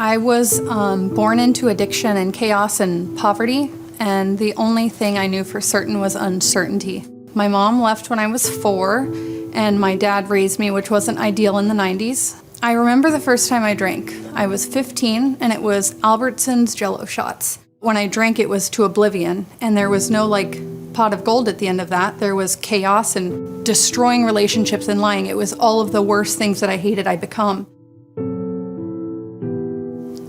I was born into addiction and chaos and poverty, and the only thing I knew for certain was uncertainty. My mom left when I was 4, and my dad raised me, which wasn't ideal in the 90s. I remember the first time I drank. I was 15, and it was Albertsons Jell-O shots. When I drank, it was to oblivion, and there was no pot of gold at the end of that. There was chaos and destroying relationships and lying. It was all of the worst things that I hated I become.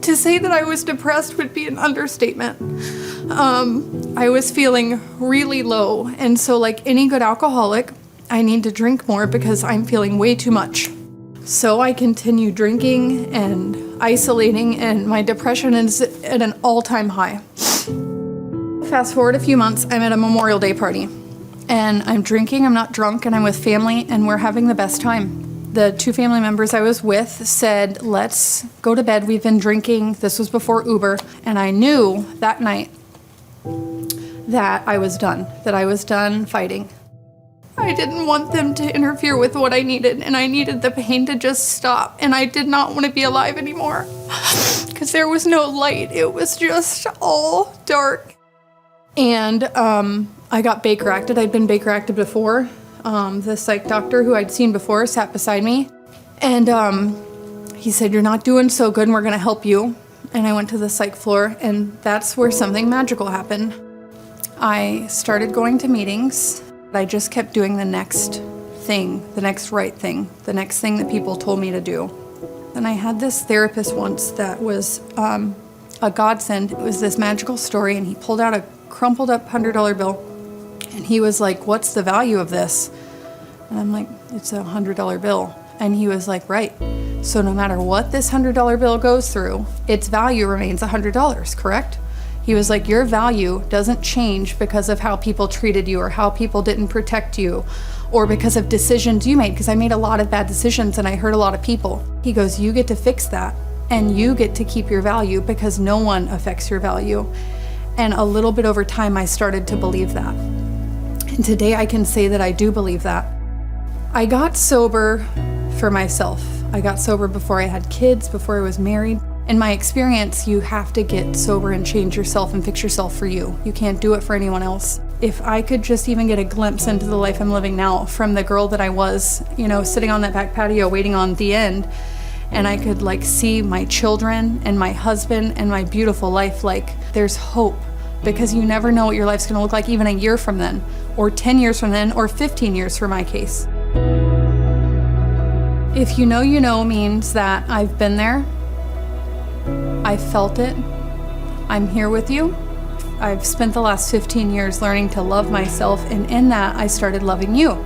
To say that I was depressed would be an understatement. I was feeling really low, and so like any good alcoholic, I need to drink more because I'm feeling way too much. So I continue drinking and isolating, and my depression is at an all-time high. Fast forward a few months, I'm at a Memorial Day party, and I'm drinking, I'm not drunk, and I'm with family, and we're having the best time. The 2 family members I was with said, let's go to bed, we've been drinking. This was before Uber, and I knew that night that I was done fighting. I didn't want them to interfere with what I needed, and I needed the pain to just stop, and I did not want to be alive anymore because there was no light. It was just all dark. And I got Baker acted. I'd been Baker acted before. The psych doctor who I'd seen before sat beside me, and he said, you're not doing so good and we're going to help you. And I went to the psych floor, and that's where something magical happened. I started going to meetings. I just kept doing the next thing, the next right thing, the next thing that people told me to do. And I had this therapist once that was a godsend. It was this magical story, and he pulled out a crumpled up $100 bill. And he was like, what's the value of this? And I'm like, it's a $100 bill. And he was like, right. So no matter what this $100 bill goes through, its value remains $100, correct? He was like, your value doesn't change because of how people treated you or how people didn't protect you or because of decisions you made, because I made a lot of bad decisions and I hurt a lot of people. He goes, you get to fix that and you get to keep your value because no one affects your value. And a little bit over time, I started to believe that. And today I can say that I do believe that. I got sober for myself. I got sober before I had kids, before I was married. In my experience, you have to get sober and change yourself and fix yourself for you. You can't do it for anyone else. If I could just even get a glimpse into the life I'm living now from the girl that I was, sitting on that back patio waiting on the end, and I could see my children and my husband and my beautiful life, there's hope. Because you never know what your life's gonna look like even a year from then, or 10 years from then, or 15 years for my case. If you know means that I've been there, I felt it, I'm here with you. I've spent the last 15 years learning to love myself, and in that I started loving you.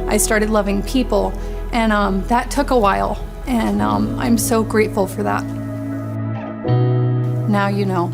I started loving people, and that took a while, and I'm so grateful for that. Now you know.